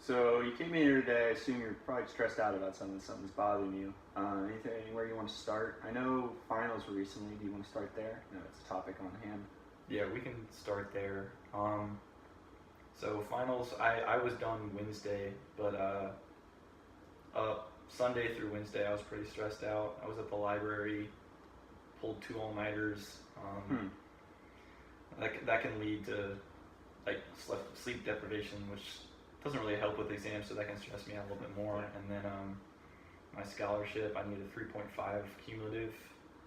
So you came in here today. I assume you're probably stressed out about something. Something's bothering you. Anything, anywhere you want to start? I know finals were recently. Do you want to start there? No, it's a topic on hand. Yeah, we can start there. So finals, I was done Wednesday, but Sunday through Wednesday I was pretty stressed out. I was at the library, pulled 2 all-nighters. That can lead to like sleep deprivation, which doesn't really help with exams, so that can stress me out a little bit more. And then my scholarship, I needed 3.5 cumulative.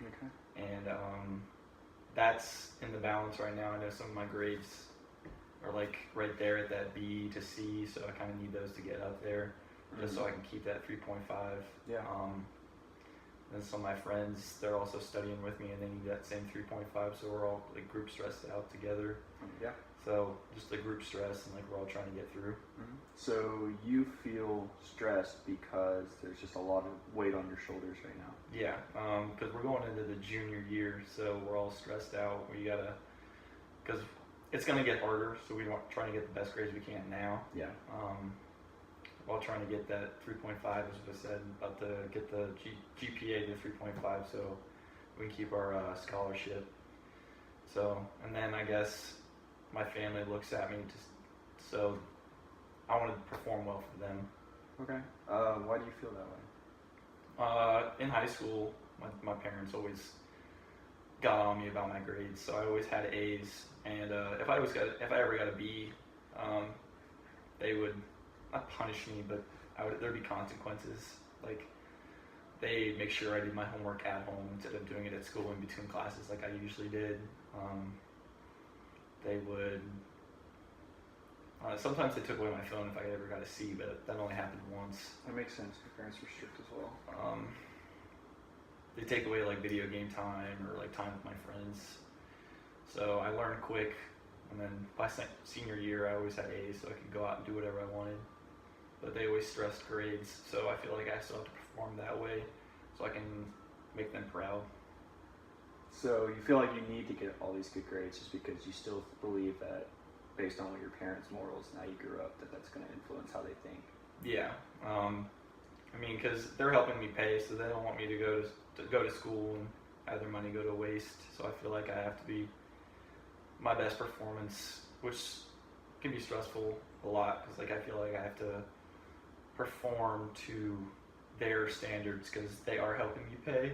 Okay. And that's in the balance right now. I know some of my grades are like right there at that B to C, so I kind of need those to get up there, just so I can keep that 3.5. Yeah. And some of my friends, they're also studying with me, and they need that same 3.5, so we're all like group stressed out together. Yeah. So just the group stress, and like we're all trying to get through. So you feel stressed because there's just a lot of weight on your shoulders right now. Yeah, because we're going into the junior year, so we're all stressed out. We gotta, because it's gonna get harder, so we want trying to get the best grades we can now. Yeah. While trying to get that 3.5, as I said, about to get the GPA to 3.5, so we can keep our scholarship. So, and then I guess my family looks at me so I want to perform well for them. Okay. Why do you feel that way? In high school, my parents always got on me about my grades, so I always had A's. And if I ever got a B, they would not punish me, but there'd be consequences. Like they make sure I did my homework at home instead of doing it at school in between classes, like I usually did. They would. Sometimes they took away my phone if I ever got a C, but that only happened once. That makes sense. My parents were strict as well. They take away like video game time or like time with my friends. So I learned quick, and then by senior year I always had A's, so I could go out and do whatever I wanted. But they always stressed grades, so I feel like I still have to perform that way, so I can make them proud. So you feel like you need to get all these good grades just because you still believe that, based on what your parents' morals and how you grew up, that's going to influence how they think. Yeah, I mean, because they're helping me pay, so they don't want me to go to school and have their money go to waste. So I feel like I have to be my best performance, which can be stressful a lot because like I feel like I have to perform to their standards because they are helping me pay.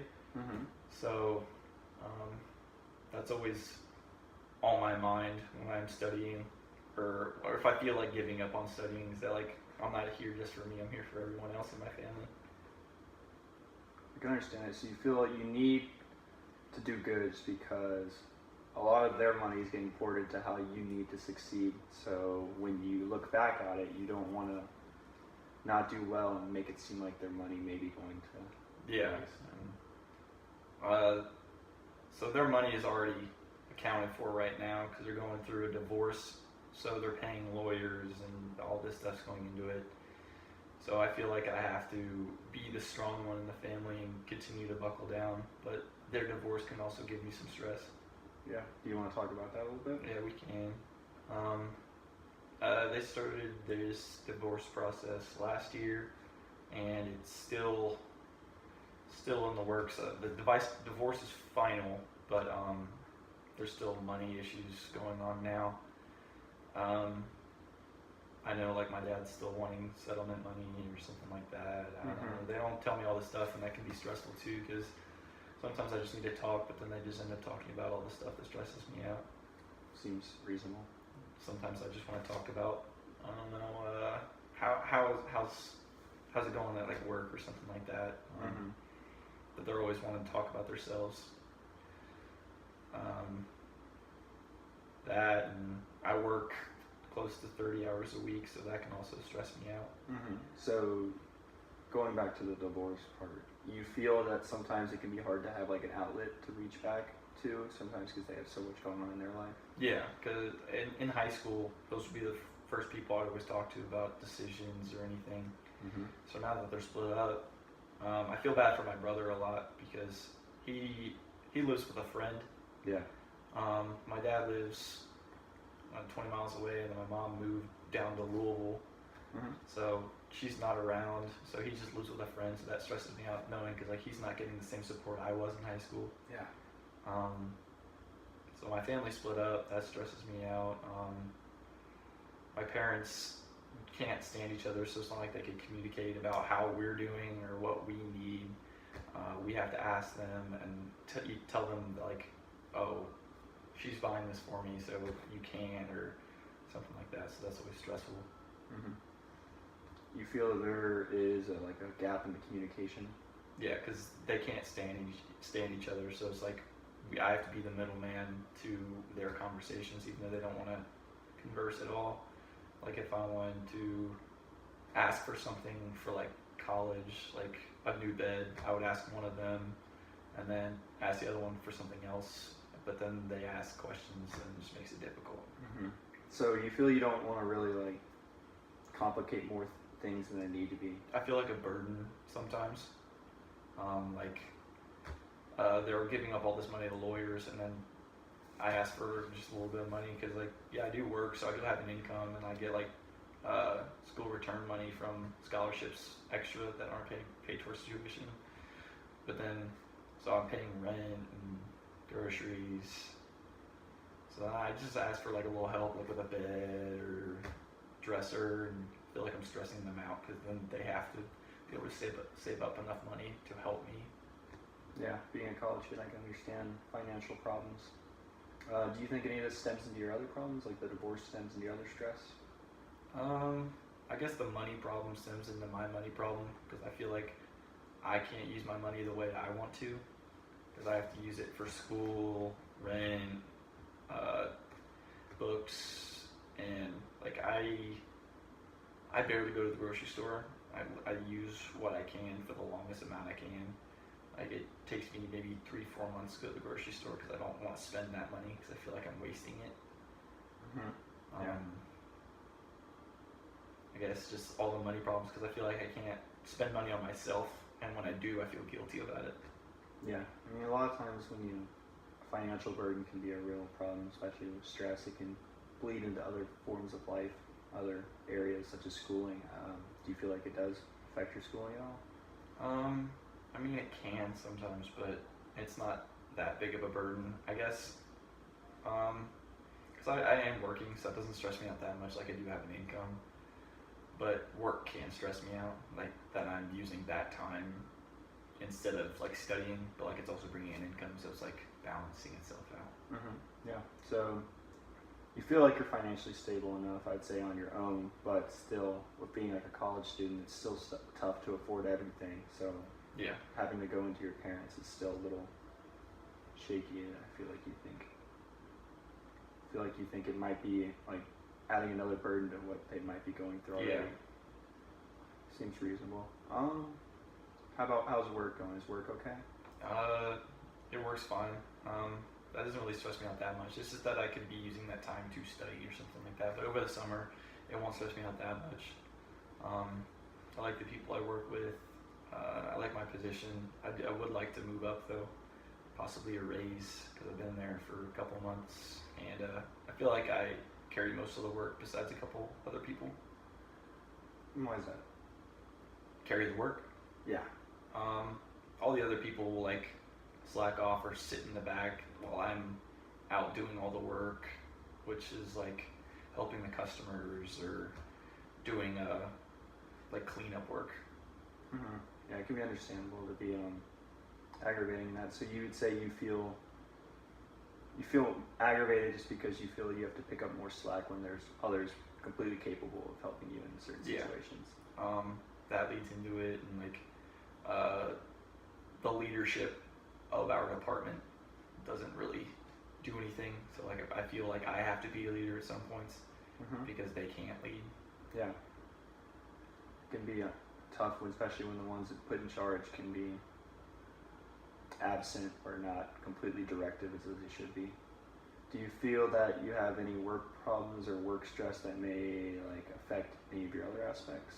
So that's always on my mind when I'm studying, or if I feel like giving up on studying, is that like I'm not here just for me, I'm here for everyone else in my family. I can understand it. So you feel like you need to do good just because a lot of their money is getting poured into how you need to succeed. So when you look back at it, you don't want to not do well and make it seem like their money may be going to. Yeah. So their money is already accounted for right now because they're going through a divorce, so they're paying lawyers and all this stuff's going into it. So I feel like I have to be the strong one in the family and continue to buckle down, but their divorce can also give me some stress. Yeah. Do you want to talk about that a little bit? Yeah, we can. They started this divorce process last year, and it's still in the works. The divorce is final, but there's still money issues going on now. I know, like, my dad's still wanting settlement money or something like that. I don't know. They don't tell me all this stuff, and that can be stressful too, because sometimes I just need to talk, but then they just end up talking about all the stuff that stresses me out. Seems reasonable. Sometimes I just want to talk about, I don't know, how's it going at like work or something like that. But they're always wanting to talk about themselves. That, and I work close to 30 hours a week, so that can also stress me out. So going back to the divorce part, you feel that sometimes it can be hard to have like an outlet to reach back to, sometimes because they have so much going on in their life? Yeah, because in high school, those would be the first people I'd always talk to about decisions or anything. So now that they're split up, I feel bad for my brother a lot because he lives with a friend. Yeah. My dad lives 20 miles away, and then my mom moved down to Louisville, Mhm. So she's not around, so he just lives with a friend, so that stresses me out knowing, because like he's not getting the same support I was in high school. Yeah. So my family split up, that stresses me out. My parents can't stand each other, so it's not like they can communicate about how we're doing or what we need. We have to ask them and tell them like, oh, she's buying this for me, so you can't, or something like that. So that's always stressful. Mhm. You feel that there is like a gap in the communication? Yeah, because they can't stand each other, so it's like I have to be the middleman to their conversations, even though they don't want to converse at all. Like if I wanted to ask for something for like college, like a new bed, I would ask one of them, and then ask the other one for something else. But then they ask questions, and it just makes it difficult. Mm-hmm. So you feel you don't want to really like complicate more things than they need to be? I feel like a burden sometimes. They were giving up all this money to lawyers, and then I asked for just a little bit of money because, like, yeah, I do work, so I do have an income, and I get like school return money from scholarships extra that aren't paid towards tuition. But then, so I'm paying rent and groceries. So I just asked for like a little help, like with a bed or dresser, and feel like I'm stressing them out because then they have to be able to save up enough money to help me. Yeah, being a college kid, I can understand financial problems. Do you think any of this stems into your other problems, like the divorce stems into your other stress? I guess the money problem stems into my money problem because I feel like I can't use my money the way I want to because I have to use it for school, rent, books, and like I barely go to the grocery store. I use what I can for the longest amount I can. Like it takes me maybe 3-4 months to go to the grocery store because I don't want to spend that money because I feel like I'm wasting it. Mm-hmm. Yeah. I guess just all the money problems because I feel like I can't spend money on myself, and when I do, I feel guilty about it. Yeah, I mean, a lot of times when financial burden can be a real problem, especially with stress. It can bleed into other forms of life, other areas such as schooling. Do you feel like it does affect your schooling at all? I mean, it can sometimes, but it's not that big of a burden, I guess. Because I am working, so it doesn't stress me out that much. Like I do have an income, but work can stress me out. Like that I'm using that time instead of like studying, but like it's also bringing in income, so it's like balancing itself out. Mm-hmm. Yeah. So you feel like you're financially stable enough, I'd say, on your own, but still, with being like a college student, it's still tough to afford everything. So yeah, having to go into your parents is still a little shaky. I feel like you think it might be like adding another burden to what they might be going through already. Yeah. Seems reasonable. How's work going? Is work okay? It works fine. That doesn't really stress me out that much. It's just that I could be using that time to study or something like that. But over the summer, it won't stress me out that much. I like the people I work with. I like my position. I would like to move up though, possibly a raise because I've been there for a couple months, and I feel like I carry most of the work besides a couple other people. Why is that? Carry the work. Yeah. All the other people will like slack off or sit in the back while I'm out doing all the work, which is like helping the customers or doing like cleanup work. Mm-hmm. Yeah, it can be understandable to be aggravating in that. So you would say you feel aggravated just because you feel you have to pick up more slack when there's others completely capable of helping you in certain situations. That leads into it, and like the leadership of our department doesn't really do anything. So like I feel like I have to be a leader at some points because they can't lead. Yeah, it can be tough, especially when the ones that put in charge can be absent or not completely directive as they should be. Do you feel that you have any work problems or work stress that may like affect any of your other aspects?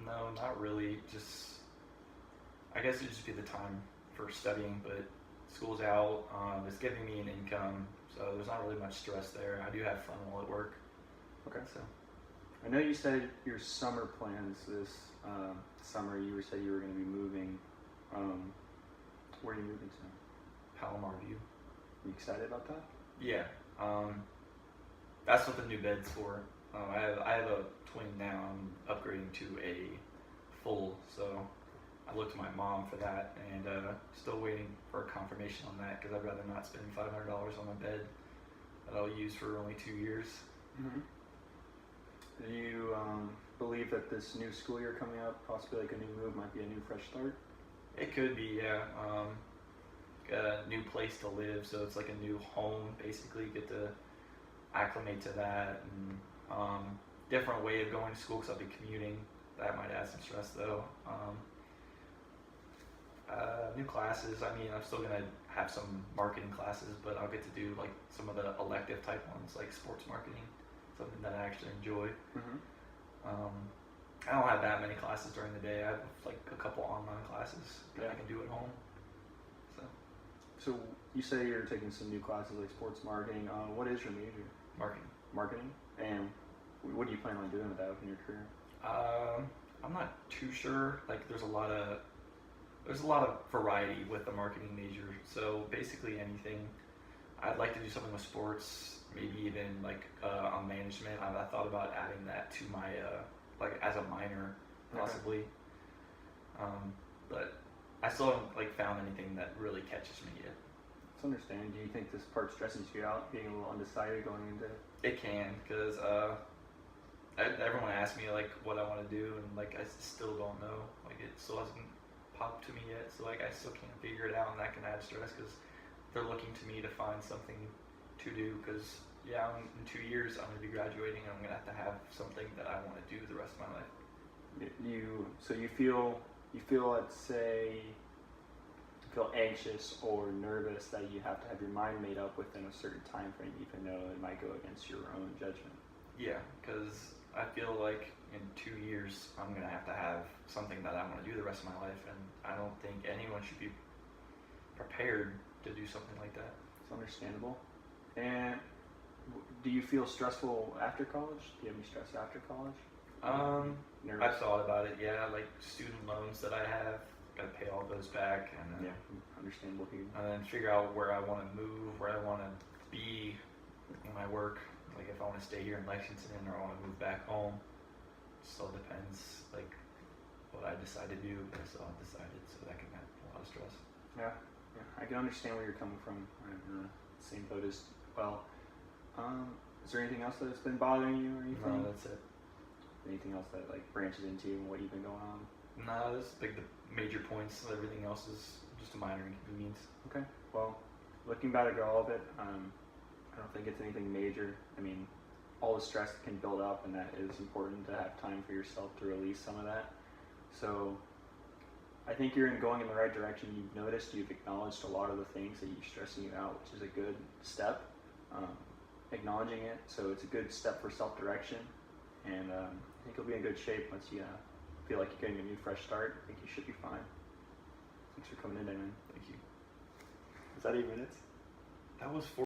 No, not really. Just I guess it'd just be the time for studying, but school's out. It's giving me an income, so there's not really much stress there. I do have fun while at work. Okay. So I know you said your summer plans this summer. You said you were going to be moving. Where are you moving to? Palomar View. You excited about that? Yeah. That's what the new bed's for. I have a twin now. I'm upgrading to a full, so I looked to my mom for that, and still waiting for a confirmation on that because I'd rather not spend $500 on a bed that I'll use for only 2 years. Mm-hmm. Do you believe that this new school year coming up, possibly like a new move, might be a new fresh start? It could be, yeah. A new place to live, so it's like a new home, basically. Get to acclimate to that, and different way of going to school because I'll be commuting. That might add some stress, though. New classes. I mean, I'm still gonna have some marketing classes, but I'll get to do like some of the elective type ones, like sports marketing, something that I actually enjoy. Mm-hmm. I don't have that many classes during the day. I have like a couple online classes that I can do at home. So you say you're taking some new classes like sports marketing. What is your major? Marketing. Marketing? And what do you plan on doing with that in your career? I'm not too sure. Like, there's a lot of variety with the marketing major. So basically anything. I'd like to do something with sports, maybe even like on management. I thought about adding that to my like as a minor, possibly. Okay. But I still haven't like found anything that really catches me yet. Let's understand. Do you think this part stresses you out, being a little undecided going into? It can, because everyone asks me like what I want to do, and like I still don't know. Like, it still hasn't popped to me yet, so like I still can't figure it out, and that can add stress because they're looking to me to find something to do. Because in 2 years I'm going to be graduating, and I'm going to have something that I want to do the rest of my life. You feel, let's say, you feel anxious or nervous that you have to have your mind made up within a certain time frame, even though it might go against your own judgment. Yeah, because I feel like in 2 years I'm going to have something that I want to do the rest of my life, and I don't think anyone should be prepared to do something like that. It's understandable. And do you feel stressful after college? Do you have any stress after college? I've thought about it, yeah, like student loans that I have, gotta pay all those back, and understandable here. And then figure out where I want to move, where I want to be when I work, like if I want to stay here in Lexington or I want to move back home. Still depends, like what I decide to do, but I still haven't decided, so that can add a lot of stress. Yeah, I can understand where you're coming from. I'm in the same boat as well. Is there anything else that's been bothering you or anything? No, that's it. Anything else that like branches into what you've been going on? No, this is like the major points. Everything else is just a minor inconvenience. Okay. Well, looking back at all of it, I don't think it's anything major. I mean, all the stress can build up, and that is important to have time for yourself to release some of that. So I think you're going in the right direction. You've acknowledged a lot of the things that are stressing you out, which is a good step. Acknowledging it, so it's a good step for self-direction. And I think you'll be in good shape once you feel like you're getting a new fresh start. I think you should be fine. Thanks for coming in, man. Thank you. Is that 8 minutes? That was 4.